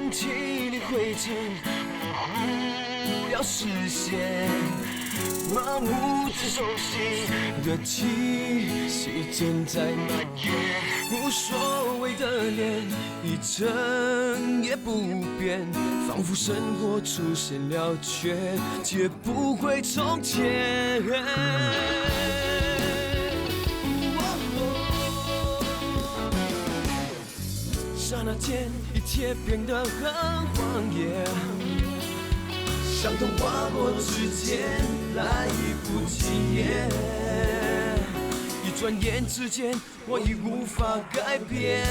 空气里灰尘模糊了视线，麻木着熟悉的气息正在蔓延，无所谓的脸一成也不变，仿佛生活出现了缺，解不回从前。刹那间，一切变得很荒野，像童话过的时间来不及耶，一转眼之间，我已无法改变，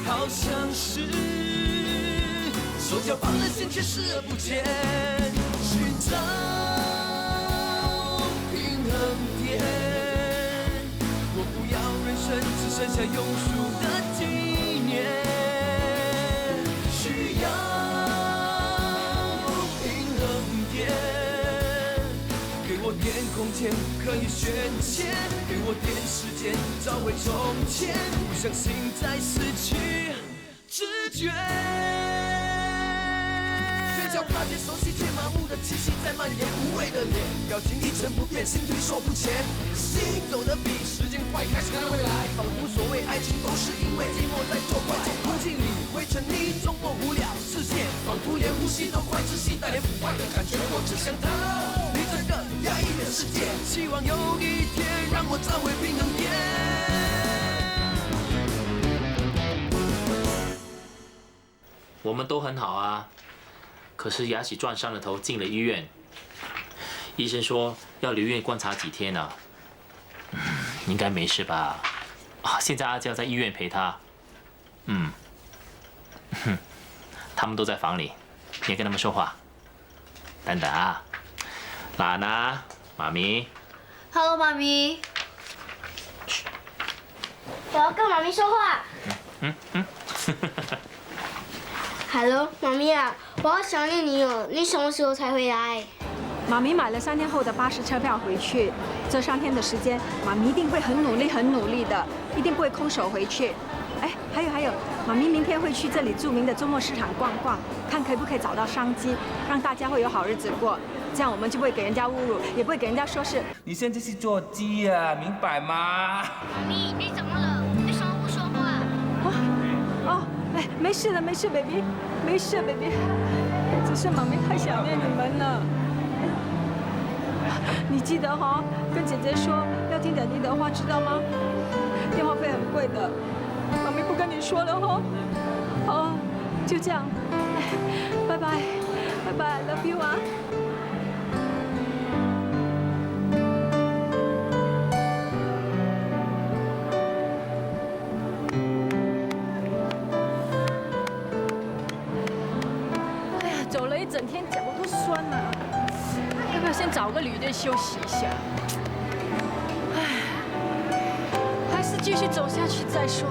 好像是手脚绑了线却视而不见，寻找平衡点，我不要人生只剩下庸俗的纪念，需要平衡点，给我点空间可以选择，给我点时间找回从前，不相信再失去知觉。脚踏着熟悉却麻木的气息在蔓延，无谓的脸，表情一成不变，心推手不前，心走得比时间快，开始看未来，仿佛所谓爱情都是因为寂寞在作怪，空气里灰尘里冲破不了视线，仿佛连呼吸都快窒息，带点腐坏的感觉，我只想逃离这个压抑的世界，希望有一天让我找回平衡点。我们都很好啊。可是雅喜撞伤了头，进了医院。医生说要留院观察几天呢、应该没事吧？啊，现在阿娇在医院陪他。他们都在房里，别跟他们说话。等等啊，娜娜，妈咪。Hello， 妈咪。我要跟妈咪说话。Hello， 妈咪啊，我好想念你哦，你什么时候才回来？妈咪买了3天后的巴士车票回去，这3天的时间，妈咪一定会很努力的，一定不会空手回去。哎，还有，妈咪明天会去这里著名的周末市场逛逛，看可不可以找到商机，让大家会有好日子过。这样我们就不会给人家侮辱，也不会给人家说是你现在是做鸡啊，明白吗？妈咪，你怎么了？为什么不说话？哎，没事的，baby， 没事 ，baby， 只是妈咪太想念你们了。你记得哈，跟姐姐说要听爹地的话，知道吗？电话费很贵的，妈咪不跟你说了哈。好，就这样，拜拜，love you 啊。走了一整天，脚都酸了，要不要先找个旅店休息一下？唉，还是继续走下去再说。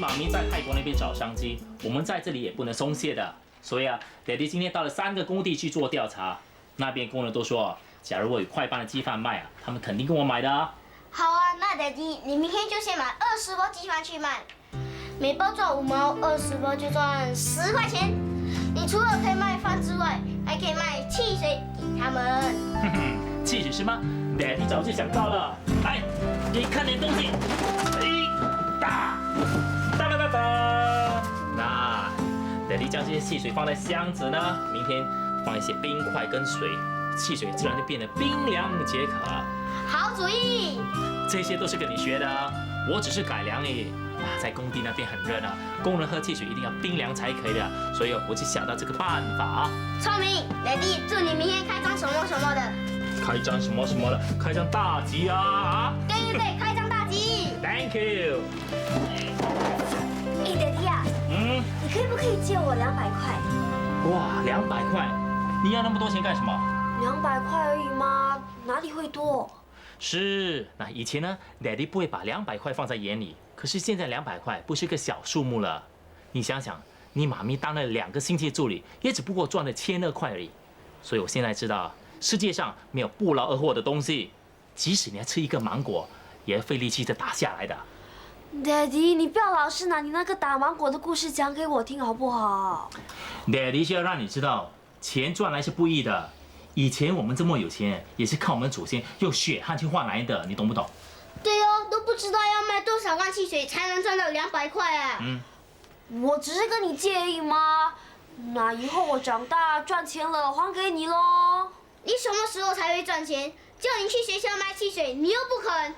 妈咪在泰国那边找商机，我们在这里也不能松懈的。所以啊，爹地今天到了3个工地去做调查，那边工人都说，假如我有快搬的鸡饭卖啊，他们肯定跟我买的啊。好啊，那爹地，你明天就先买20包鸡饭去卖，每包赚5毛，20包就赚10块钱。你除了可以卖饭之外，还可以卖汽水给他们。汽水是吗？爹地早就想到了。来，给你看点东西。哒！那爹地将这些汽水放在箱子呢，明天放一些冰块跟水，汽水自然就变得冰凉解渴。好主意！这些都是跟你学的啊，我只是改良而已。在工地那边很热的，工人喝汽水一定要冰凉才可以的，所以我就想到这个办法。聪明，爹地，祝你明天开张什么什么的。开张什么什么的，开张大吉啊！对，开张大吉。Thank you。爹地啊，你可不可以借我200块？哇，200块，你要那么多钱干什么？200块而已吗？哪里会多？是，那以前呢，Daddy 不会把200块放在眼里，可是现在200块不是个小数目了。你想想，你妈咪当了2个星期的助理，也只不过赚了1200块而已。所以我现在知道，世界上没有不劳而获的东西，即使你要吃一个芒果，也要费力气才打下来的。Daddy， 你不要老是拿你那个打芒果的故事讲给我听好不好 Daddy 是要让你知道，钱赚来是不易的。以前我们这么有钱，也是靠我们祖先用血汗去换来的，你懂不懂？对哦，都不知道要卖多少罐汽水才能赚到200块啊！我只是跟你借而已嘛。那以后我长大赚钱了还给你喽。你什么时候才会赚钱？叫你去学校卖汽水，你又不肯。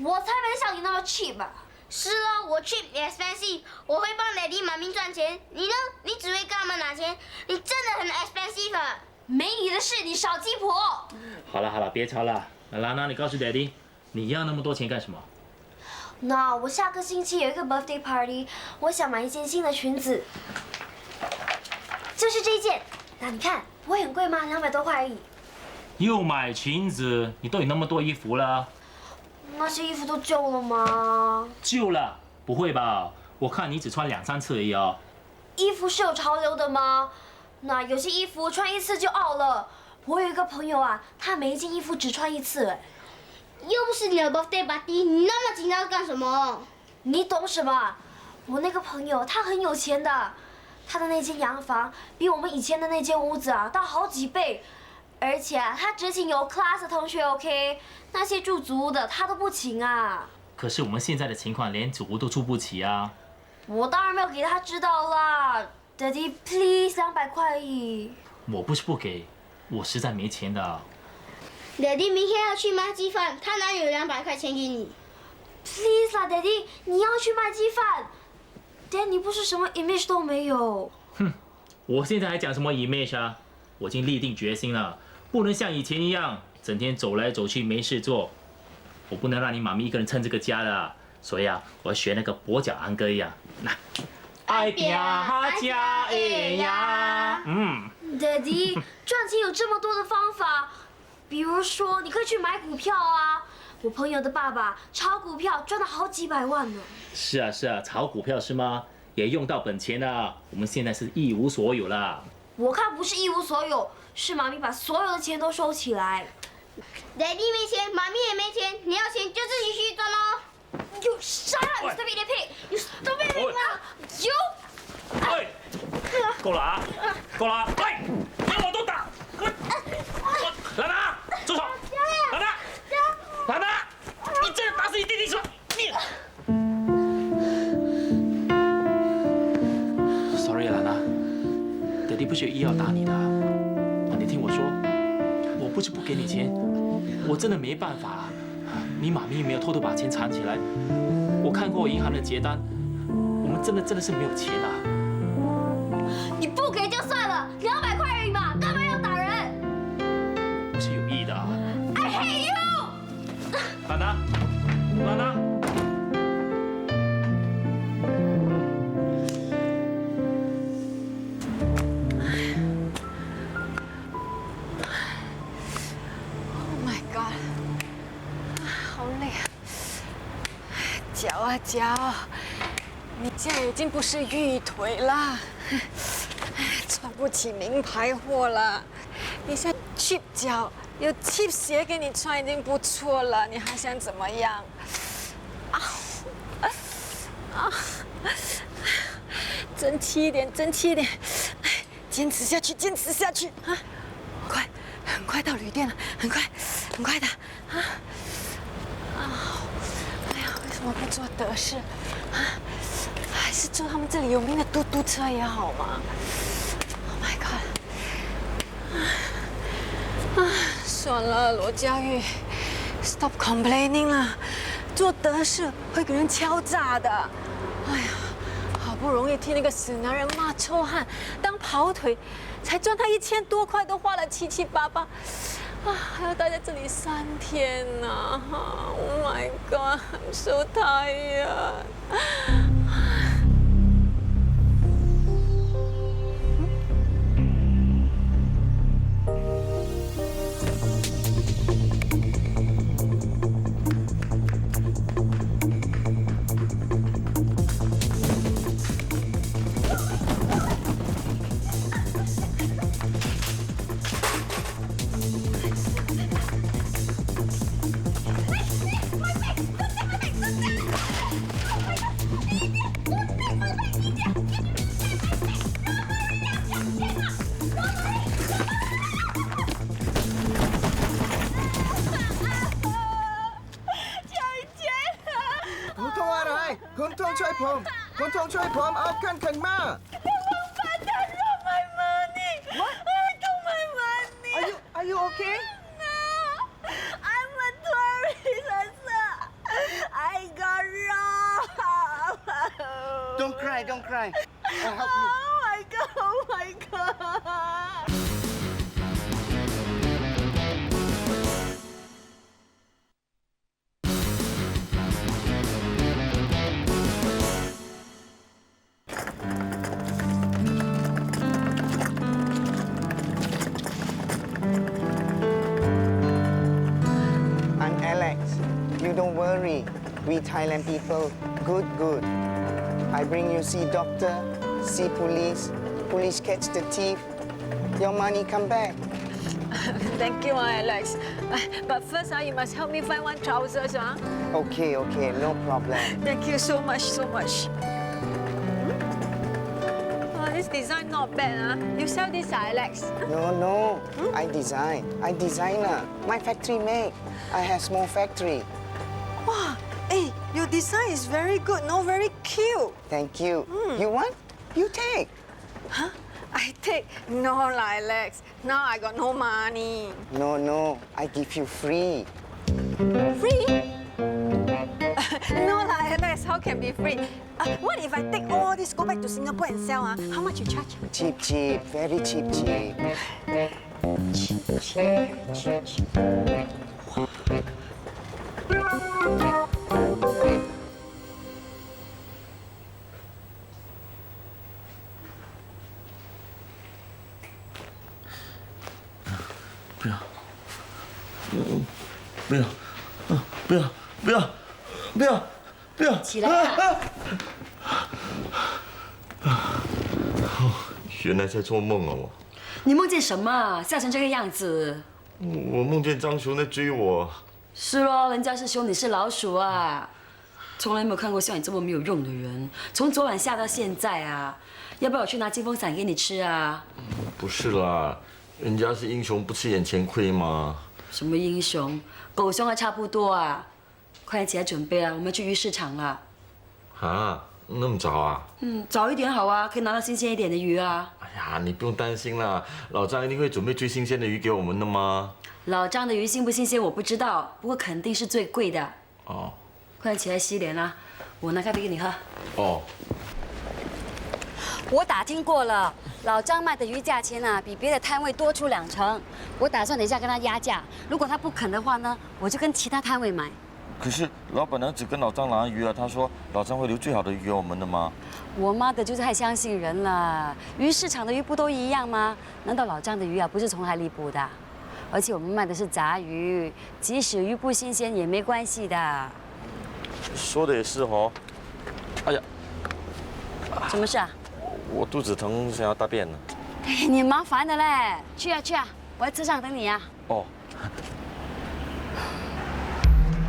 我才没像你那么 cheap 啊！是哦，我 cheap expensive， 我会帮Daddy妈咪赚钱。你呢？你只会跟他们拿钱，你真的很 expensive 啊！没你的事，你少鸡婆。好了，别吵了。拉娜，你告诉 Daddy， 你要那么多钱干什么？那我下个星期有一个 birthday party， 我想买一件新的裙子，就是这一件。那你看，不会很贵吗？200多块而已。又买裙子？你都有那么多衣服了？那些衣服都旧了吗？旧了？不会吧？我看你只穿2、3次而已哦。衣服是有潮流的吗？那有些衣服穿1次就out了。我有一个朋友啊，他每一件衣服只穿1次，哎。又不是你的 birthday party， 你那么紧张干什么？你懂什么？我那个朋友他很有钱的，他的那间洋房比我们以前的那间屋子啊大好几倍，而且他只请有 class 的同学 ，OK， 那些住祖屋的他都不请啊。可是我们现在的情况连祖屋都住不起啊。我当然没有给他知道啦 ，Daddy please 200块而已。我不是不给，我实在没钱的。Daddy 明天要去卖鸡饭，他哪有200块钱给你 ？Please 啦 ，Daddy， 你要去卖鸡饭 ，Daddy 你不是什么 image 都没有。哼，我现在还讲什么 image 啊？我已经立定决心了，不能像以前一样整天走来走去没事做。我不能让你妈咪一个人撑这个家的，所以啊，我要学那个跛脚安哥一样，那爱拼家的呀。Daddy， 赚钱有这么多的方法。比如说，你可以去买股票啊！我朋友的爸爸炒股票赚了好几百万呢。是啊，炒股票是吗？也用到本钱了。我们现在是一无所有了。我看不是一无所有，是妈咪把所有的钱都收起来。Daddy 没钱，妈咪也没钱，你要钱就自己去赚喽。You shut up, you stupid pig! You stupid pig! You！ 哎，够了啊！够了啊！哎，我都打！兰娜，住手！兰娜，你这样打死你弟弟是吧？你 ，Sorry， 兰娜 ，Daddy 不是有意要打你的。你听我说，我不是不给你钱，我真的没办法。你妈咪没有偷偷把钱藏起来，我看过银行的结单，我们真的是没有钱啊。你不给就算了，200块而已嘛，干嘛要打人？不是有意的啊。I hate you！ 兰娜，兰娜。Oh my god！ 好累啊！脚啊脚，你现在已经不是玉腿了，穿不起名牌货了。你现在 cheap 脚，有 cheap 鞋给你穿已经不错了，你还想怎么样？争气一点，争气一点，坚持下去，坚持下去啊！很快到旅店了，很快的啊！哎呀，为什么不坐德士啊？还是坐他们这里有名的嘟嘟车也好嘛 ？Oh my god！ 算了，罗佳玉 ，stop complaining 了，坐德士会给人敲诈的。哎呀，好不容易替那个死男人骂臭汉，当跑腿，才赚他1000多块，都花了7七8八。还要待在这里3天呢 ！Oh my god, I'm so tired. 兰ผมคนต้องช่วยผมเอาคันขันมา Are you okay? I'm a tourist, sir. I got robbed. Don't cry, don't cry. I'll help you. Oh my god. I'm Alex. You don't worry. We Thailand people, good. I bring you see doctor, see police. Police catch the thief. Your money come back. Thank you, Alex. But first, you must help me find one trousers, Okay, no problem. Thank you so much. Oh, this design not bad, You sell this, Alex? No. I designer. My factory make. I have small factory. Wow, hey, your design is very good, very cute. Thank you. You want? You take. Huh? I take? No, Alex. Now I got no money. No. I give you free. Free? No, Alex. How can be free? What if I take all this, go back to Singapore and sell? How much you charge? Cheap. Very cheap. 不要！起来啊！原来在做梦啊！你梦见什么？吓成这个样子？我梦见张雄在追我。是咯，人家是说你是老鼠啊！从来没有看过像你这么没有用的人，从昨晚吓到现在啊！要不要我去拿金风伞给你吃啊？不是啦，人家是英雄不吃眼前亏吗？什么英雄？狗熊还差不多啊！快点起来准备啊，我们要去鱼市场了。啊，那么早啊？早一点好啊，可以拿到新鲜一点的鱼啊。哎呀，你不用担心啦，老张一定会准备最新鲜的鱼给我们的吗？老张的鱼新不新鲜我不知道，不过肯定是最贵的。哦。快点起来洗脸啦，我拿咖啡给你喝。哦。我打听过了，老张卖的鱼价钱啊，比别的摊位多出2成。我打算等一下跟他压价，如果他不肯的话呢，我就跟其他摊位买。可是老板娘只跟老张拿鱼啊，她说老张会留最好的鱼给我们的吗？我妈的就是太相信人了，鱼市场的鱼不都一样吗？难道老张的鱼啊不是从海里捕的？而且我们卖的是杂鱼，即使鱼不新鲜也没关系的。说的也是哦。哎呀，什么事啊？我肚子疼，想要大便呢。哎，你麻烦的嘞，去啊，我在车上等你啊。哦。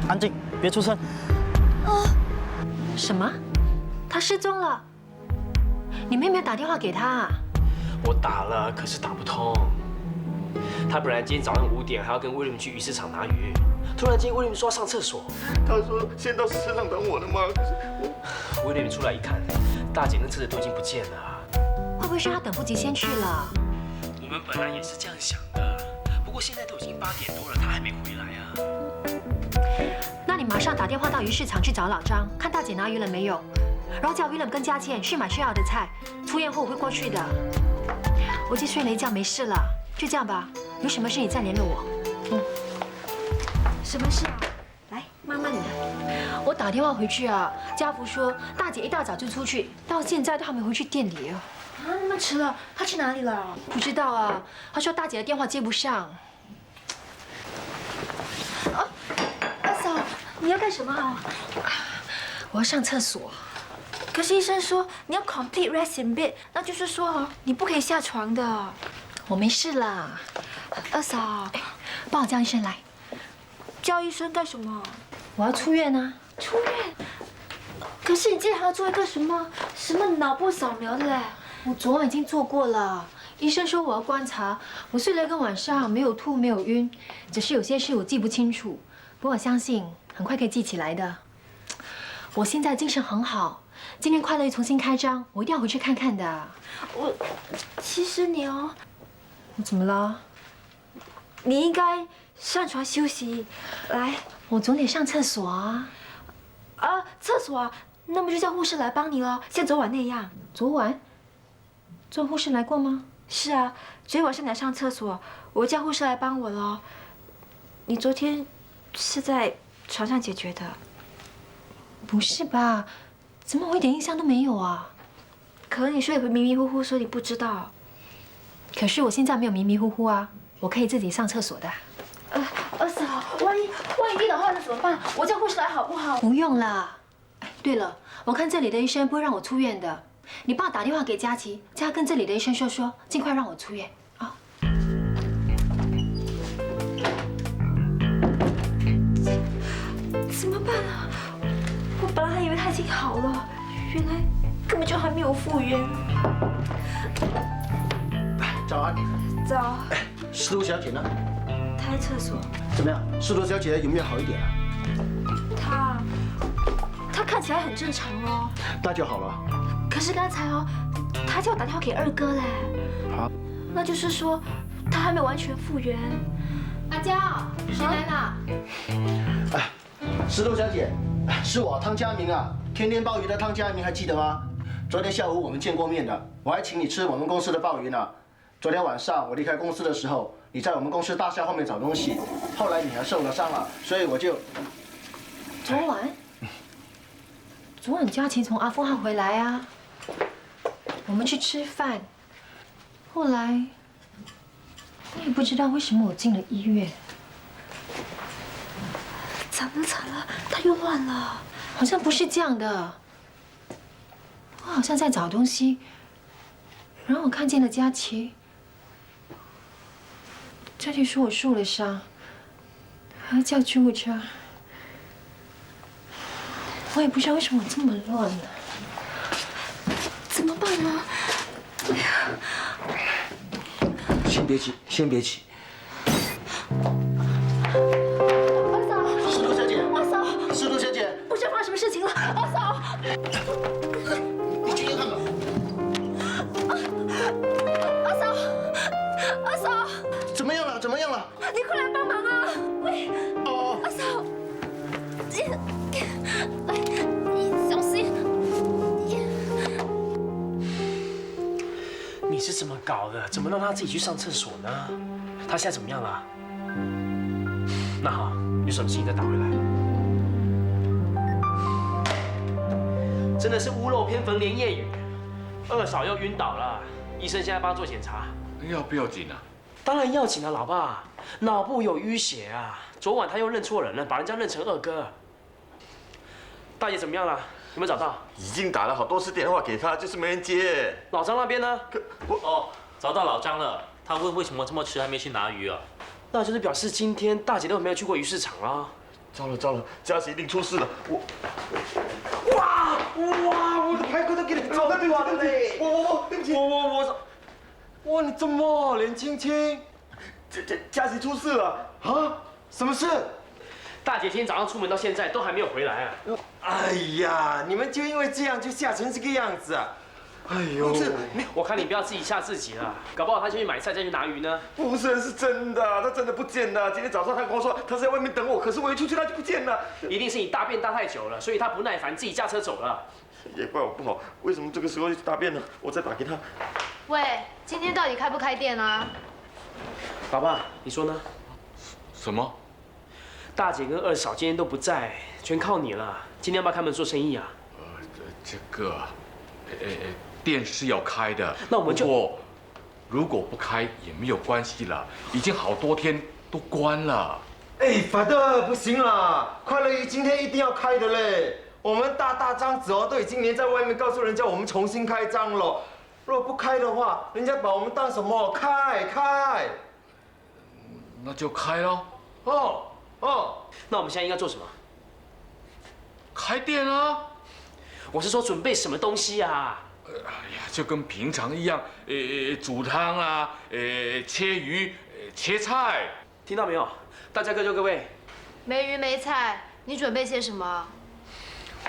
安静，别出声。什么？他失踪了？你们有没有打电话给他？我打了，可是打不通。他本来今天早上5点还要跟威廉去鱼市场拿鱼，突然间威廉说要上厕所。他说先到车上等我的嘛，可是威廉出来一看，大姐跟车子都已经不见了。会不会是他等不及先去了？我们本来也是这样想的，不过现在都已经8点多了，他还没回来啊。那你马上打电话到鱼市场去找老张，看大姐拿鱼了没有，然后叫威廉跟佳倩去买需要的菜。出院后我会过去的。我已经睡了一觉，没事了，就这样吧。有什么事你再联络我。什么事啊？来，慢慢的。我打电话回去啊，家福说大姐一大早就出去，到现在都还没回去店里哦。啊，那么迟了，她去哪里了？不知道啊，她说大姐的电话接不上。二嫂，你要干什么啊？我要上厕所。可是医生说你要 complete rest in bed， 那就是说你不可以下床的。我没事啦。二嫂，帮我叫医生来。叫医生干什么？我要出院啊。出院？可是你今天还要做一个什么脑部扫描的嘞？我昨晚已经做过了。医生说我要观察，我睡了一个晚上，没有吐，没有晕，只是有些事我记不清楚。不过我相信很快可以记起来的。我现在精神很好，今天快乐重新开张，我一定要回去看看的。其实你哦，我怎么了？你应该上床休息。来，我总得上厕所啊。厕所啊，那么就叫护士来帮你咯，像昨晚那样。昨晚护士来过吗？是啊，昨天晚上你来上厕所，我叫护士来帮我咯。你昨天是在床上解决的？不是吧？怎么我一点印象都没有啊？可能你睡得迷迷糊糊，所以你不知道。可是我现在没有迷迷糊糊啊，我可以自己上厕所的。二嫂，万一晕的话，那怎么办？我叫护士来好不好？不用了。哎，对了，我看这里的医生不会让我出院的，你帮我打电话给佳琪，叫他跟这里的医生说，尽快让我出院啊。怎么办啊？我本来还以为他已经好了，原来根本就还没有复原。早安。早。司徒小姐呢？她在厕所。怎么样？司徒小姐有没有好一点啊？她看起来很正常哦。那就好了。可是刚才哦，她叫我打电话给二哥嘞。好。那就是说，她还没有完全复原。阿娇，谁来了？哎，司徒小姐，是我汤家明啊，天天鲍鱼的汤家明，还记得吗？昨天下午我们见过面的，我还请你吃我们公司的鲍鱼呢。昨天晚上我离开公司的时候，你在我们公司大厦后面找东西，后来你还受了伤了，所以我就……昨晚佳琪从阿富汗回来啊，我们去吃饭，后来我也不知道为什么我进了医院。惨了，他又乱了。好像不是这样的，我好像在找东西，然后我看见了佳琪。佳琪说我受了伤，还要叫救护车。我也不知道为什么我这么乱了，怎么办呢？哎呀！先别急。二嫂，司徒小姐，二嫂，司徒小姐，不知道发生什么事情了，二嫂。你进去看看。二嫂，怎么样了？你快来帮忙啊！喂，二嫂，你小心。你是怎么搞的？怎么让他自己去上厕所呢？他现在怎么样了？那好，有什么事情再打回来。真的是屋漏偏逢连夜雨，二嫂又晕倒了，医生现在帮他做检查。要不要紧啊？当然要紧了，老爸，脑部有淤血啊。昨晚他又认错人了，把人家认成二哥。大姐怎么样了？有没有找到？已经打了好多次电话给他，就是没人接。老张那边呢？找到老张了。他问为什么这么迟还没去拿鱼啊？那就是表示今天大姐都没有去过鱼市场啊。糟了，佳琪一定出事了。哇，我的排骨都给你搞得对不起，对不起，哇，你这么脸青青，佳琪出事了啊？什么事？大姐今天早上出门到现在都还没有回来啊！哎呀，你们就因为这样就吓成这个样子啊！哎呦，不是我看你不要自己吓自己了，搞不好他先去买菜再去拿鱼呢。不是，是真的，他真的不见了。今天早上他跟我说他是在外面等我，可是我一出去他就不见了。一定是你大便大太久了，所以他不耐烦自己驾车走了。也怪我不好，为什么这个时候去大便呢？我再打给他。喂，今天到底开不开店啊？爸爸，你说呢？什么？大姐跟二嫂今天都不在，全靠你了。今天要不要开门做生意啊？这个，店是要开的，那我们就……不过，如果不开也没有关系了，已经好多天都关了。哎，法德不行啦，快乐鱼今天一定要开的嘞！我们大张纸哦，都已经粘在外面，告诉人家我们重新开张了。如果不开的话，人家把我们当什么？开！那就开咯。那我们现在应该做什么？开店啊！我是说准备什么东西啊？哎呀，就跟平常一样，煮汤啊，切鱼，切菜。听到没有？大家各就各位。没鱼没菜，你准备些什么？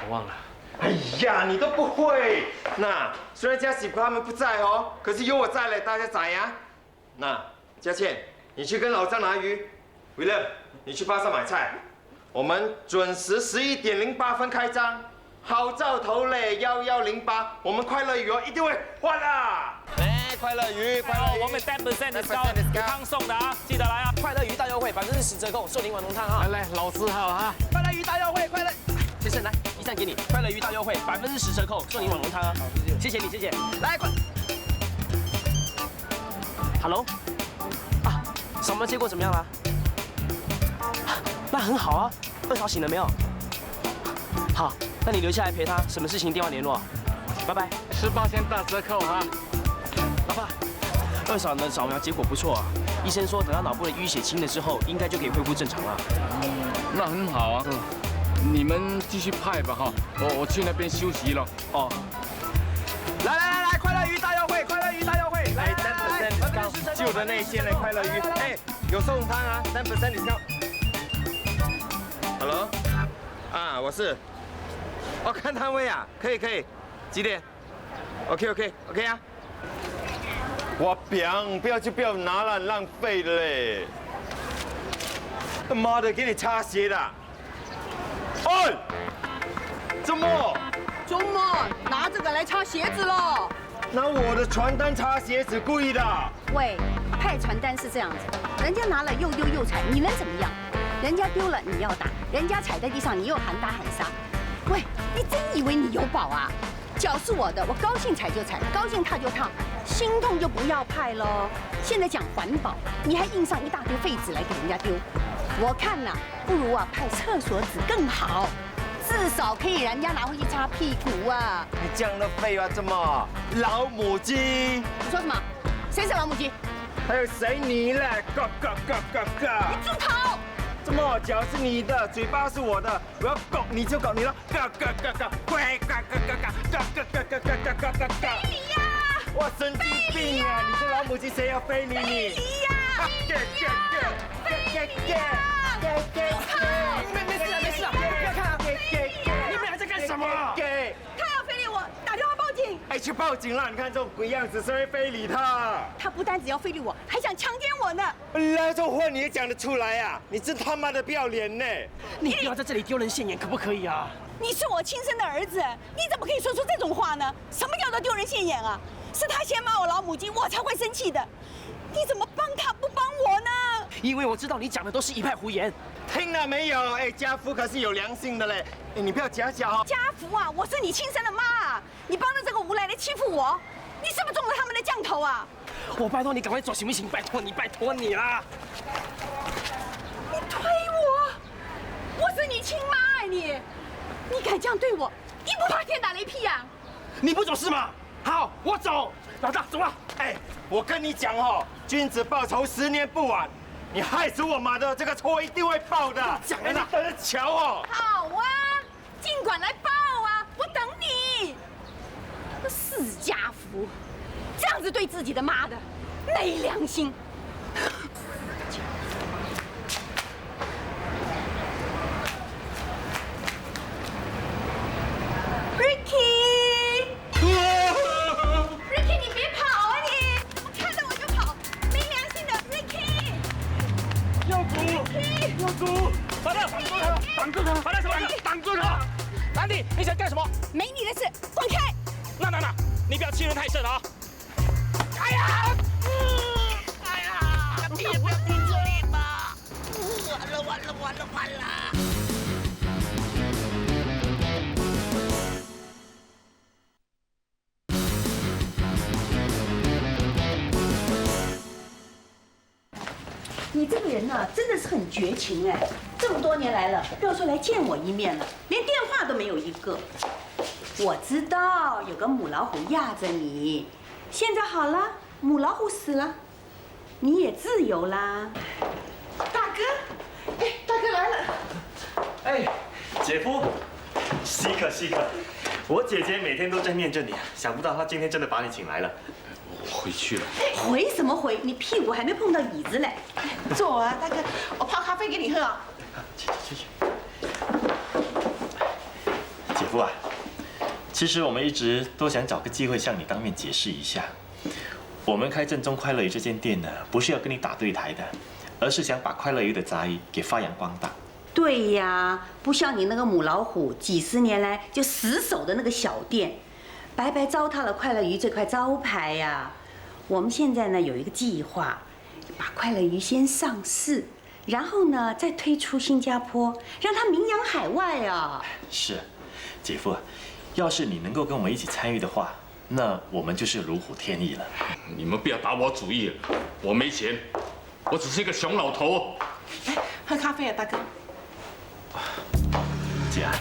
我忘了，哎呀，你都不会。那虽然嘉喜他们不在哦，可是有我在嘞，大家在呀。那嘉倩，你去跟老张拿鱼 ，William， 你去巴萨买菜。我们准时11点08分开张，好兆头嘞，1108，我们快乐鱼哦一定会换啦。哎，快乐鱼，快乐鱼，我们10% discount 有汤送的啊，记得来啊！快乐鱼大优惠，10%折扣，送您碗浓汤啊！来，老字号啊！快乐鱼大优惠，快乐。先生来，13给你，快乐鱼大优惠，10%折扣，送你碗浓汤啊！好，谢谢你，谢谢。来，快。Hello， 啊，扫描结果怎么样了？那很好啊，2嫂醒了没有？好，那你留下来陪他，什么事情电话联络。拜拜。18%大折扣啊！老爸，2嫂的扫描结果不错啊，医生说等到脑部的淤血清了之后，应该就可以恢复正常了。那很好啊。你们继续派吧哈，我去那边休息了。哦。来，快乐鱼大优惠，快乐鱼大优惠！来10% discount， 旧的那一间的快乐鱼，哎，有送汤啊，10% discount。Hello， 啊，我是。哦，看摊位啊，可以，几点 ？OK 啊。我不要就不要拿了，浪费了嘞。他妈的，给你擦鞋的。哎，周末拿这个来擦鞋子喽？拿我的传单擦鞋子，故意的。喂，派传单是这样子，人家拿了又丢又踩，你能怎么样？人家丢了你要打，人家踩在地上你又喊打喊杀。喂，你真以为你有宝啊？脚是我的，我高兴踩就踩，高兴踏就踏，心痛就不要派喽。现在讲环保，你还印上一大堆废纸来给人家丢，我看呐，不如啊派厕所纸更好，至少可以人家拿回去擦屁股啊。你这样的废话，怎么？老母鸡？你说什么？谁是老母鸡？还有谁你嘞？咯！你住口！怎么？脚是你的，嘴巴是我的，我要搞你就搞你了，咯！非你呀！我神经病啊！你是老母鸡，谁要非你？非你呀！非你呀！没事啊，不要看啊！你们俩在干什么？他要非礼我，打电话报警。哎，去报警啦！你看这种鬼样子，谁会非礼他？他不单只要非礼我，还想强奸我呢！那种话你也讲得出来呀？你真他妈的不要脸呢！你不要在这里丢人现眼，可不可以啊？你是我亲生的儿子，你怎么可以说出这种话呢？什么叫做丢人现眼啊？是他先骂我老母鸡，我才会生气的。你怎么帮他不帮我呢？因为我知道你讲的都是一派胡言。听了没有？哎，家福可是有良心的嘞！哎，你不要假假哦。家福啊，我是你亲生的妈，你帮着这个无赖来欺负我，你是不是中了他们的降头啊？我拜托你赶快走行不行？拜托你啦！你推我？我是你亲妈啊你！你敢这样对我？你不怕天打雷劈呀？你不走是吗？好，我走。老大，走了。哎，我跟你讲哦，君子报仇10年不晚。你害死我妈的这个错一定会报的。讲了，你等着瞧哦。好啊，尽管来报啊，我等你。死家福，这样子对自己的妈的，没良心。Ricky， 你别跑啊你！我看到我就跑，没良心的 Ricky。要鼓，把他挡住他，把他什么挡住他？兰迪，你想干什么？没你的事，滚开！那，你不要欺人太甚啊！哎呀，你也不要听这里嘛！完了！你这个人呢，真的是很绝情哎！这么多年来了，不要说来见我一面了，连电话都没有一个。我知道有个母老虎压着你，现在好了，母老虎死了，你也自由啦。大哥，哎，大哥来了。哎，姐夫，稀可，我姐姐每天都在念着你，想不到她今天真的把你请来了。我回去了。回什么回？你屁股还没碰到椅子嘞。坐啊，大哥，我泡咖啡给你喝啊。去。姐夫啊，其实我们一直都想找个机会向你当面解释一下，我们开正宗快乐鱼这间店呢，不是要跟你打对台的，而是想把快乐鱼的杂鱼给发扬光大。对呀，不像你那个母老虎，几十年来就死守的那个小店，白白糟蹋了快乐鱼这块招牌呀。我们现在呢有一个计划，把快乐鱼先上市，然后呢再推出新加坡，让它名扬海外啊。是，姐夫，要是你能够跟我们一起参与的话，那我们就是如虎添翼了。你们不要打我主意，我没钱，我只是一个熊老头。来，喝咖啡啊，大哥。姐啊，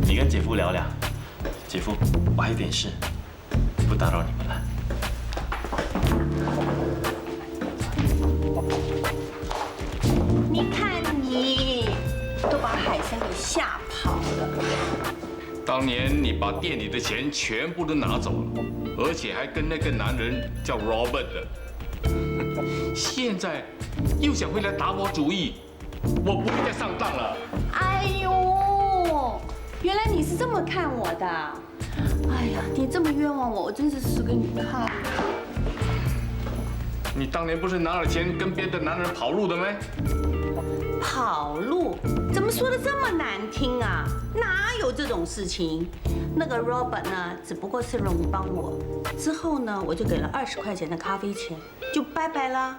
你跟姐夫聊聊。姐夫，我还有点事，不打扰你们了。你看你，都把海生给吓跑了。当年你把店里的钱全部都拿走了，而且还跟那个男人叫 Robert 的。现在又想回来打我主意，我不会再上当了。哎呦，原来你是这么看我的。哎呀，你这么冤枉我，我真是死给你看。你当年不是拿了钱跟别的男人跑路的吗？跑路？怎么说的这么难听啊？哪有这种事情？那个 Robert 呢，只不过是容易帮我，之后呢，我就给了20块钱的咖啡钱，就拜拜啦。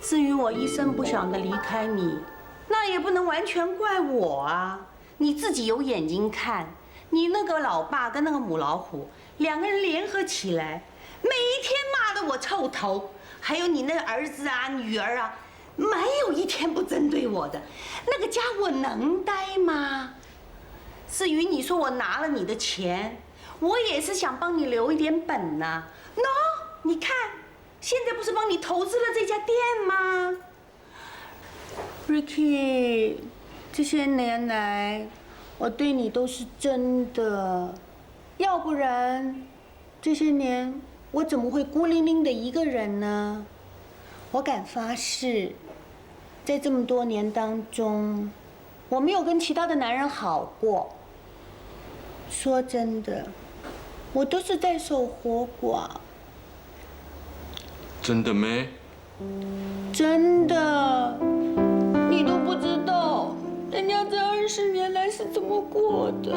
至于我一声不响的离开你，那也不能完全怪我啊。你自己有眼睛看，你那个老爸跟那个母老虎2个人联合起来，每一天骂得我臭头。还有你那个儿子啊、女儿啊，没有一天不针对我的。那个家我能待吗？至于你说我拿了你的钱，我也是想帮你留一点本呐。喏，你看，现在不是帮你投资了这家店吗 ？Ricky， 这些年来，我对你都是真的，要不然这些年我怎么会孤零零的一个人呢？我敢发誓，在这么多年当中，我没有跟其他的男人好过。说真的，我都是在守活寡。真的没？真的，你都不知道，人家这20年来是怎么过的。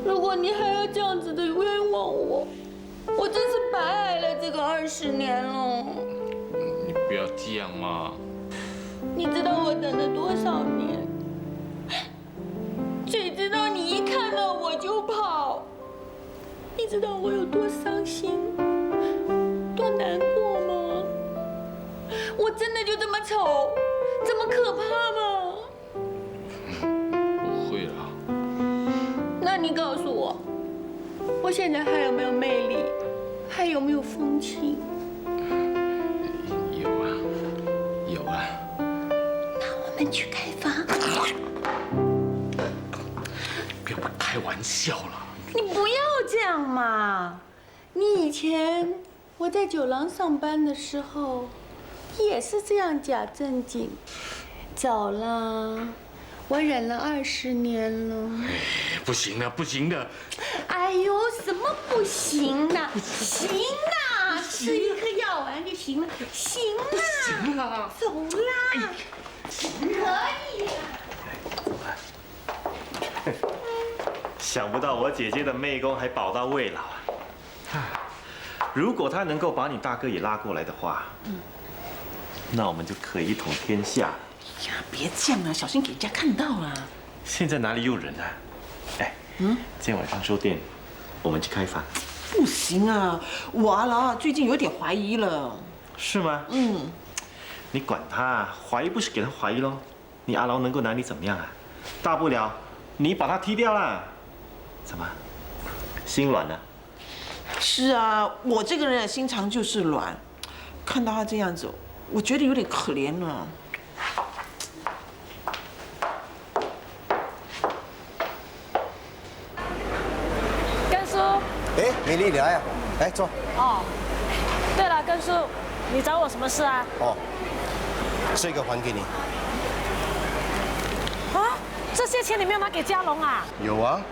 如果你还要这样子的冤枉我，我真是白挨了这个20年了。你不要这样嘛！你知道我等了多少年？谁知道你一看到我就跑？你知道我有多伤心、多难过吗？我真的就这么丑、这么可怕吗？不会啦。那你告诉我，我现在还有没有魅力？还有没有风情？有啊，有啊。那我们去开发。不要开玩笑了。你不要这样嘛！你以前我在酒廊上班的时候，也是这样假正经。早啦，我忍了20年了。不行的，不行的。哎呦，什么不行呢？行啊，吃一颗药丸就行了。行啊，行啊，走啦，可以啦。想不到我姐姐的妹公还保到未老啊！如果她能够把你大哥也拉过来的话，那我们就可以一统天下。呀，别这样啊，小心给人家看到啊！现在哪里有人啊？哎，今天晚上收店，我们去开房。不行啊，我阿劳最近有点怀疑了。是吗？你管他，怀疑不是给他怀疑喽。你阿劳能够拿你怎么样啊？大不了你把他踢掉啦。怎么，心软了？是啊，我这个人的心肠就是软，看到他这样子，我觉得有点可怜了。根叔，哎，美丽，你来呀，来坐。哦，对了，根叔，你找我什么事啊？哦，这个还给你。啊，这些钱你没有拿给嘉龙啊？有啊，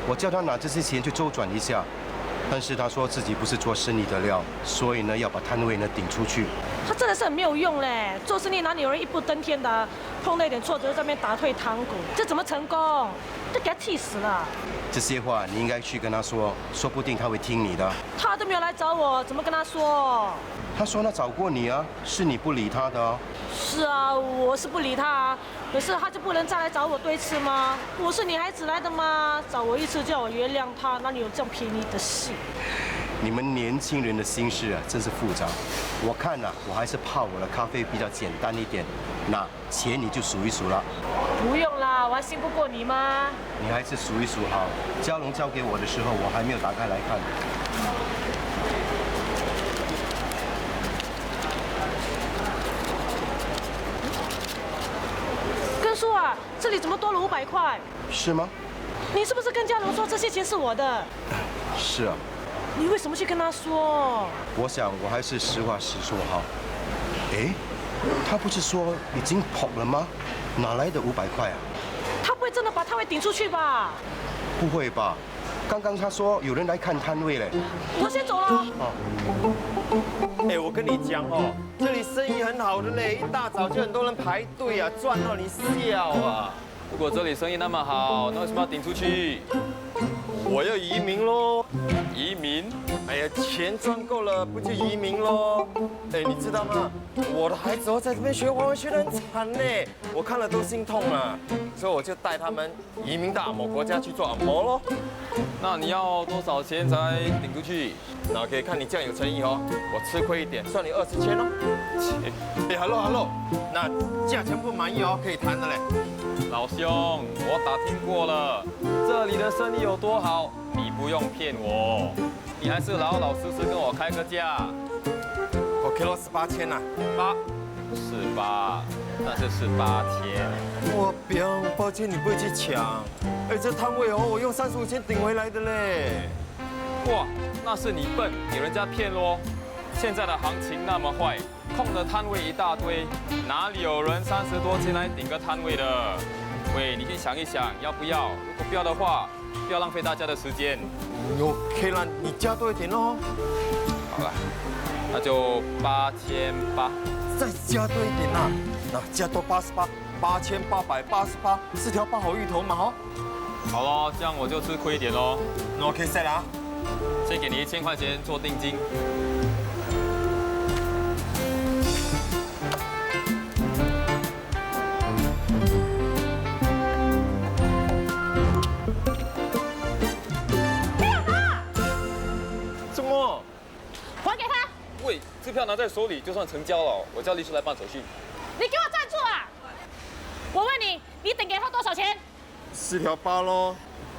我叫他拿这些钱去周转一下，但是他说自己不是做生意的料，所以呢要把摊位呢顶出去。他真的是很没有用嘞，做生意哪里有人一步登天的啊？碰到一点挫折在那边打退堂鼓，这怎么成功？这给他气死了。这些话你应该去跟他说，说不定他会听你的。他都没有来找我，怎么跟他说？他说他找过你啊，是你不理他的哦。是啊，我是不理他啊，可是他就不能再来找我对吃吗？我是女孩子来的吗？找我一次叫我原谅他，哪里有这样便宜的事？你们年轻人的心事啊，真是复杂。我看啊，我还是泡我的咖啡比较简单一点。那钱你就数一数了。不用啦，我还信不过你吗？你还是数一数好。蛟龙交给我的时候，我还没有打开来看。根叔啊，这里怎么多了500块？是吗？你是不是跟蛟龙说这些钱是我的？是啊。你为什么去跟他说？我想我还是实话实说好。哎，他不是说已经跑了吗？哪来的500块啊？他不会真的把摊位顶出去吧？不会吧？刚刚他说有人来看摊位嘞。我先走了。哎，我跟你讲哦，这里生意很好的嘞，一大早就很多人排队啊，赚到你笑啊。如果这里生意那么好，那为什么要顶出去？我要移民喽。移民？哎呀，钱赚够了，不就移民喽？哎，你知道吗？我的孩子在这边学华文学得很惨呢，我看了都心痛啊。所以我就带他们移民到按摩国家去做按摩喽。那你要多少钱才顶出去？那可以看你这样有诚意哦，我吃亏一点，算你20千哦。哎 ，hello， 那价钱不满意哦，可以谈的嘞。老兄，我打听过了，这里的生意有多好，你不用骗我，你还是老老实实跟我开个价。我给了18千呐，8，不是8，但是是8000。我表，抱歉，你不会去抢。哎，这摊位哦，我用35千顶回来的嘞。哇，那是你笨，给人家骗喽。现在的行情那么坏，空的摊位一大堆，哪里有人30多千来顶个摊位的？喂，你去想一想，要不要？如果不要的话，不要浪费大家的时间。OK 啦，你加多一点哦。好了，那就8800。再加多一点啦，那加多88，8888，4条8好芋头嘛哈。好咯，这样我就吃亏一点咯。那 OK 赛了啊，先给你1000块钱做定金。什么？还给他！喂，支票拿在手里就算成交了，我叫律师来办手续。你给我站住啊！我问你，你顶给他多少钱？4条8咯。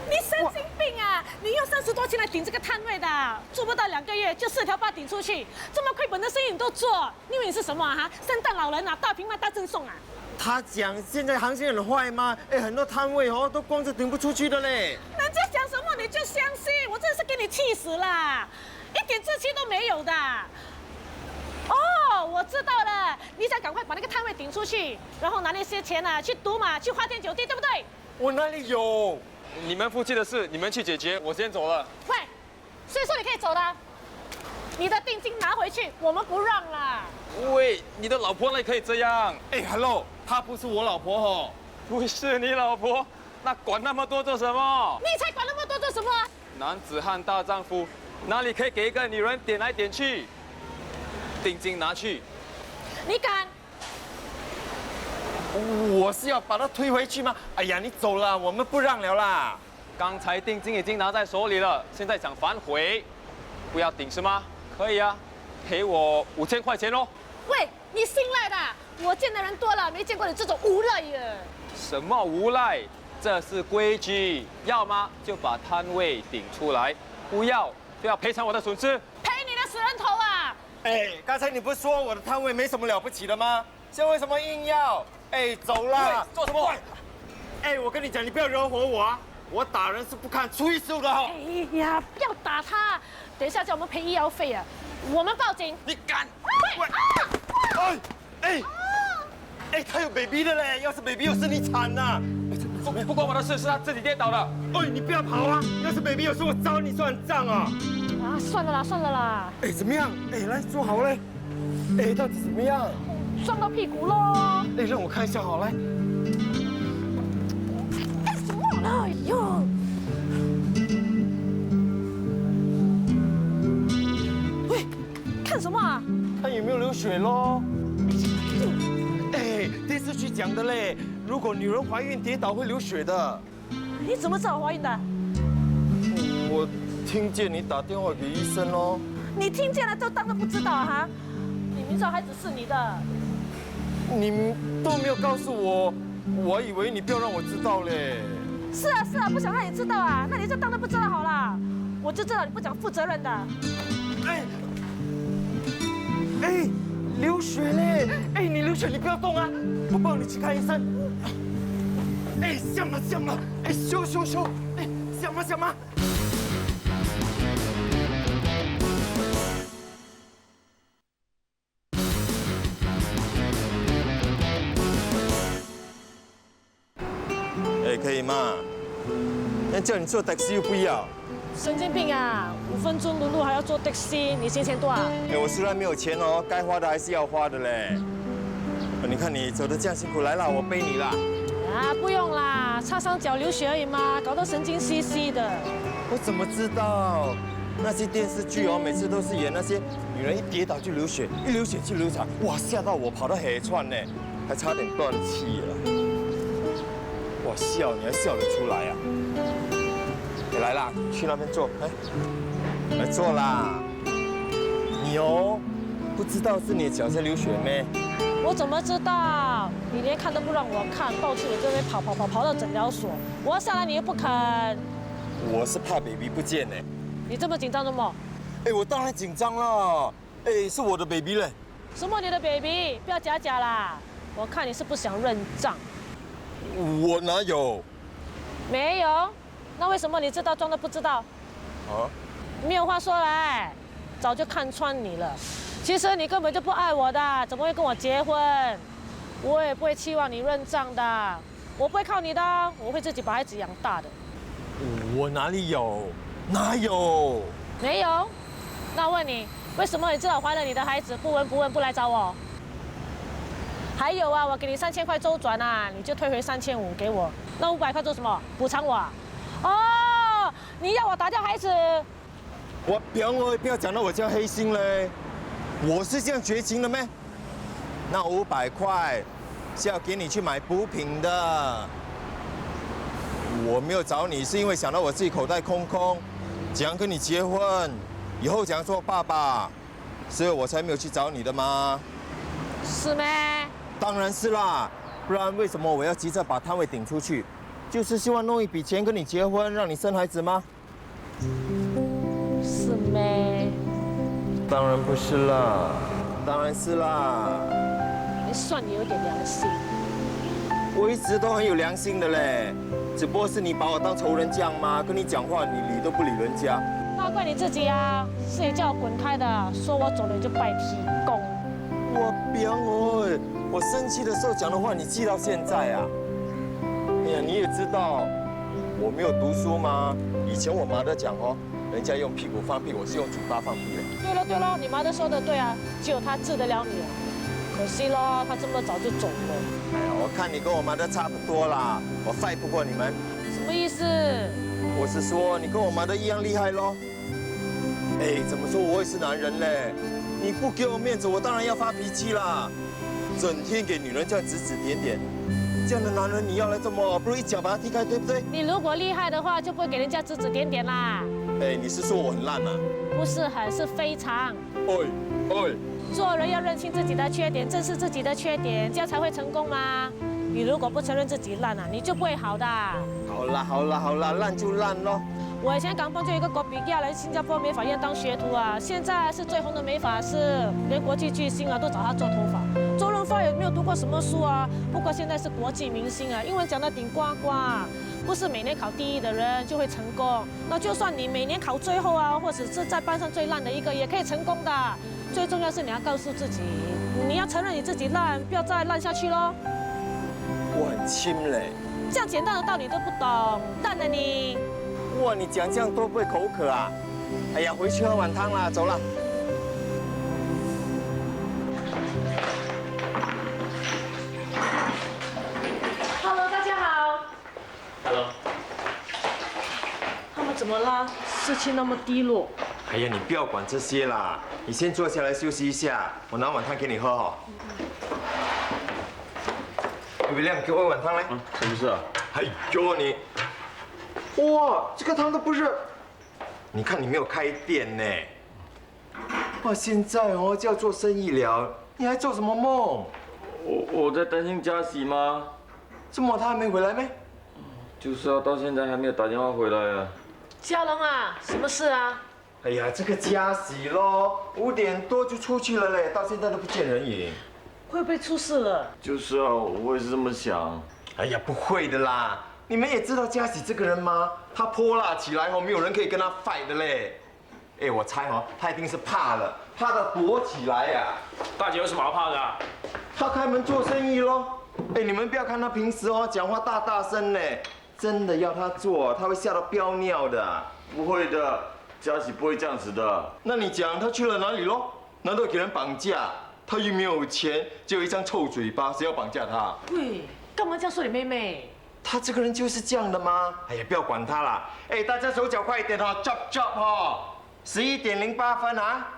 你神经病啊！你用30多千来顶这个摊位的，做不到2个月就4条8顶出去，这么亏本的生意你都做，你以为你是什么啊？圣诞老人啊，大平卖大赠送啊！他讲现在行情很坏吗？哎，很多摊位哦都光着顶不出去的嘞。人家讲什么你就相信，我真的是给你气死了，一点志气都没有的。哦，我知道了，你想赶快把那个摊位顶出去，然后拿那些钱啊去赌嘛，去花天酒地，对不对？我哪里有？你们夫妻的事，你们去解决，我先走了。喂，谁说你可以走了？你的定金拿回去，我们不让啦。喂，你的老婆哪里可以这样？哎 ，hello， 她不是我老婆哦。不是你老婆，那管那么多做什么？你才管那么多做什么？男子汉大丈夫，哪里可以给一个女人点来点去？定金拿去。你敢？我是要把它推回去吗？哎呀，你走了，我们不让了啦。刚才定金已经拿在手里了，现在想反悔，不要顶是吗？可以啊，赔我5000块钱喽。喂，你新来的，我见的人多了，没见过你这种无赖耶。什么无赖？这是规矩，要么就把摊位顶出来，不要就要赔偿我的损失。赔你的死人头啊！哎，刚才你不是说我的摊位没什么了不起的吗？现在为什么硬要？哎，走了！做什么？哎，我跟你讲，你不要惹火我啊！我打人是不看初一十五的哈。哎呀，不要打他，等一下叫我们赔医药费啊！我们报警。你敢？哎，他有 baby 的嘞，要是 baby 又是你惨呐！不关我的事，是他自己跌倒的。哎，你不要跑啊！要是 baby 有事，我找你算账啊！啊，算了啦，算了啦。哎，怎么样？哎，来坐好嘞。哎，到底怎么样？撞到屁股喽！哎，让我看一下好，来。什么啦？哎呦！喂，看什么啊？看有没有流血喽。哎，电视剧讲的嘞，如果女人怀孕跌倒会流血的。你怎么知道我怀孕的？我听见你打电话给医生喽。你听见了就当然不知道啊哈！你明知道孩子是你的，你都没有告诉我，我还以为你不要让我知道嘞。是啊是啊，不想让你知道啊，那你就当然不知道好了。我就知道你不讲负责任的。哎，流血嘞！哎，你流血你不要动啊，我抱你去看医生。哎，像吗像吗？哎，修！哎，像吗？哎，可以吗？那叫你坐 taxi 又不要。神经病啊！5分钟的路还要坐的士，你心钱多啊？哎，我虽然没有钱哦，该花的还是要花的嘞。你看你走得这样辛苦，来啦，我背你啦。啊，不用啦，擦伤脚流血而已嘛，搞得神经兮兮的。我怎么知道？那些电视剧哦，每次都是演那些女人一跌倒就流血，一流血就流产，哇，吓到我跑到黑川呢，还差点断气了。哇，笑你还笑得出来啊？你来啦，去那边坐，来坐啦。你哦，不知道是你脚在流血咩？我怎么知道？你连看都不让我看，抱去我这边跑到诊疗所，我要下来你又不肯。我是怕 baby 不见呢。你这么紧张的么？哎，我当然紧张了。哎，是我的 baby 嘞。什么你的 baby？ 不要假啦！我看你是不想认账。我哪有？没有。那为什么你知道装的不知道？啊？没有话说来，早就看穿你了。其实你根本就不爱我的，怎么会跟我结婚？我也不会期望你认账的，我不会靠你的，我会自己把孩子养大的。我哪里有？哪有？没有。那我问你，为什么你知道怀了你的孩子不闻不问不来找我？还有啊，我给你3000块周转啊，你就退回3500给我，那500块做什么？补偿我啊？哦，你要我打掉孩子？我不要讲到我这样黑心嘞，我是这样绝情的咩？那500块是要给你去买补品的。我没有找你是因为想到我自己口袋空空，想跟你结婚，以后想做爸爸，所以我才没有去找你的吗？是咩？当然是啦，不然为什么我要急着把摊位顶出去？就是希望弄一笔钱跟你结婚，让你生孩子吗？是咩？当然不是啦，当然是啦。还算你有点良心。我一直都很有良心的嘞，只不过是你把我当仇人这样吗？跟你讲话你理都不理人家。那怪你自己啊，是你叫我滚开的，说我走了你就拜提公。我别我生气的时候讲的话你记到现在啊？哎呀，你也知道我没有读书吗？以前我妈都讲哦，人家用屁股放屁，我是用嘴巴放屁的。对了，你妈都说的对啊，只有她治得了你，可惜咯，她这么早就走了。哎呀，我看你跟我妈都差不多啦，我fight不过你们。什么意思？我是说你跟我妈都一样厉害咯。哎，怎么说我也是男人嘞？你不给我面子，我当然要发脾气啦。整天给女人这样指指点点，这样的男人你要来这么，不如一脚把他踢开，对不对？你如果厉害的话，就不会给人家指指点点啦。哎，你是说我很烂啊？不是很，是非常。做人要认清自己的缺点，正视自己的缺点，这样才会成功嘛。你如果不承认自己烂啊，你就不会好的。好啦，烂就烂咯。我以前港帮就有一个国比亚来新加坡美发院当学徒啊，现在是最红的美发师，连国际巨星啊都找他做头发。周润发也没有读过什么书啊，不过现在是国际明星啊，英文讲得顶呱呱。不是每年考第一的人就会成功，那就算你每年考最后啊，或者是在班上最烂的一个，也可以成功的。最重要是你要告诉自己，你要承认你自己烂，不要再烂下去咯。我很轻嘞，这样简单的道理都不懂，蛋了你！哇，你讲这样多不会口渴啊？哎呀，回去喝碗汤啦，走了。Hello， 大家好。Hello。他们怎么啦？士气那么低落。哎呀，你不要管这些啦，你先坐下来休息一下，我拿碗汤给你喝哈。伟亮，给我一碗汤来。什么事啊？哎呦你，哇，这个汤都不热。你看你没有开店呢。哇，现在哦就要做生意了，你还做什么梦？我在担心嘉喜吗？这么他还没回来没？就是啊，到现在还没有打电话回来啊。嘉龙啊，什么事啊？哎呀，这个嘉喜咯，5点多就出去了嘞，到现在都不见人影。会不会出事了？就是啊，我也是这么想。哎呀，不会的啦！你们也知道嘉喜这个人吗？他泼辣起来哦，没有人可以跟他 fight 的嘞。哎，我猜哦，他一定是怕了，怕的躲起来呀。大姐有什么好怕的啊？他开门做生意咯。哎，你们不要看他平时哦讲话大声嘞，真的要他做，他会吓到飙尿的。不会的，嘉喜不会这样子的。那你讲他去了哪里咯？难道给人绑架？他又没有钱，只有一张臭嘴巴，谁要绑架他？喂，干嘛这样说你妹妹？他这个人就是这样的吗？哎呀，不要管他啦！哎，大家手脚快一点哦 ，job 哦，11点08分啊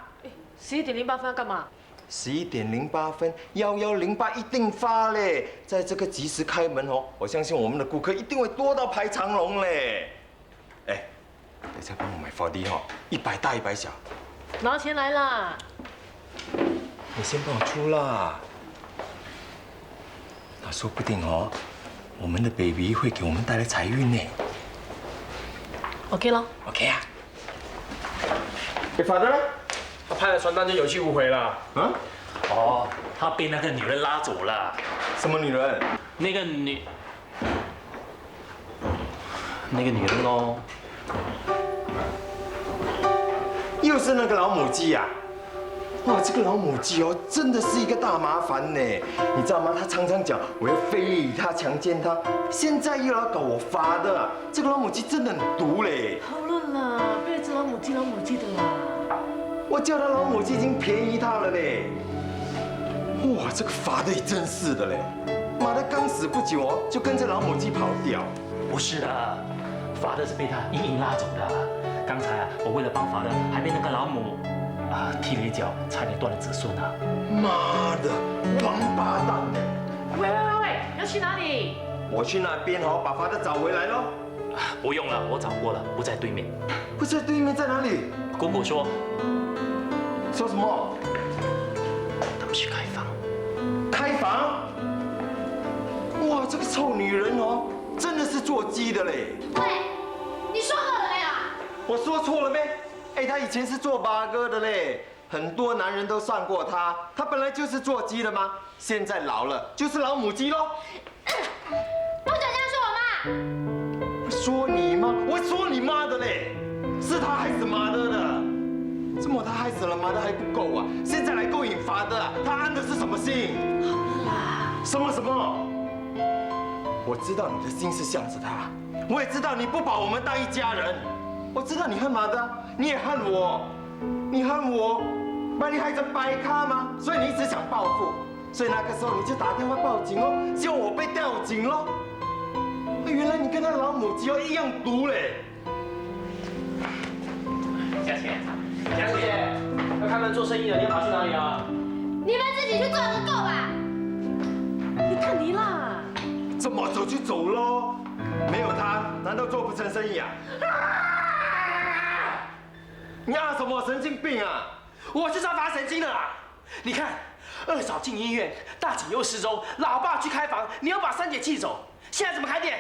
！11点08分要干嘛？11点08分，1108一定发嘞！在这个及时开门哦，我相信我们的顾客一定会多到排长龙嘞！哎，等一下帮我买4D哈，100大100小。拿钱来啦！你先帮我出啦。那说不定哦，我们的 baby 会给我们带来财运呢。OK 咯 ，OK 啊。你发的呢？他拍了传单就有去无回了。嗯？哦，他被那个女人拉走了。什么女人？那个女人咯。又是那个老母鸡呀！哇，这个老母鸡哦，真的是一个大麻烦呢。你知道吗？他常常讲我要非礼他、强奸他，现在又要搞我发的，这个老母鸡真的很毒嘞。好了啦，不要一直老母鸡的啦。我叫他老母鸡已经便宜他了嘞。哇，这个发的也真是的嘞。妈的，刚死不久哦，就跟着老母鸡跑掉。不是的，法的是被他硬拉走的。刚才啊，我为了帮法的，还被那个老母踢了一脚，差点断了子孙啊！妈的，王八蛋！喂，要去哪里？我去那边哦，把法的找回来咯。不用了，我找过了，不在对面。不在对面在哪里？姑姑说什么？他们去开房。开房？哇，这个臭女人哦，真的是做鸡的嘞！喂，你说错了没有啊？我说错了没？哎，她以前是做八哥的嘞，很多男人都上过她。她本来就是做鸡的吗？现在老了就是老母鸡咯。不准这样说我妈！说你妈？我说你妈的嘞！是她害死妈的的。这么她害死了妈的还不够啊？现在来勾引发的，她安的是什么心？好了啦。什么？我知道你的心是向着他，我也知道你不把我们当一家人。我知道你恨马的，你也恨我，你恨我，把你害成白咖吗？所以你一直想报复，所以那个时候你就打电话报警哦，希望我被调警咯。原来你跟那老母鸡哦一样毒嘞！佳姐，要开门做生意了，你要跑去哪里啊？你们自己去做就够吧。你看你啦，这么走就走咯，没有他，难道做不成生意啊？你啊什么神经病啊！我就是要发神经的啦！你看，二嫂进医院，大姐又失踪，老爸去开房，你要把三姐气走，现在怎么开店？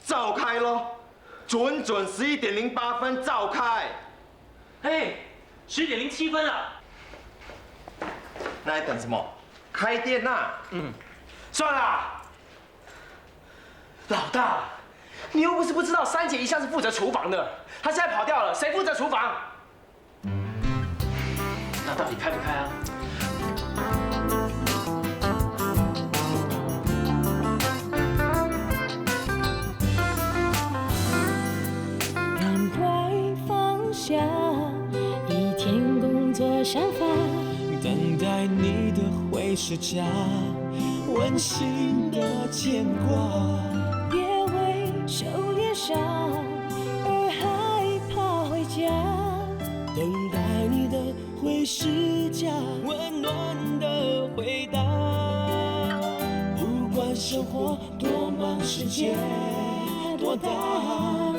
照开咯，准11点08分照开。嘿，11点07分了。那还等什么？开店呐！算了。老大，你又不是不知道，三姐一向是负责厨房的，她现在跑掉了，谁负责厨房？那到底开不开啊？想法，等待你的会是家，温馨的牵挂。别为修炼伤而害怕回家，等待你的会是家，温暖的回答。不管生活多忙，世界多大。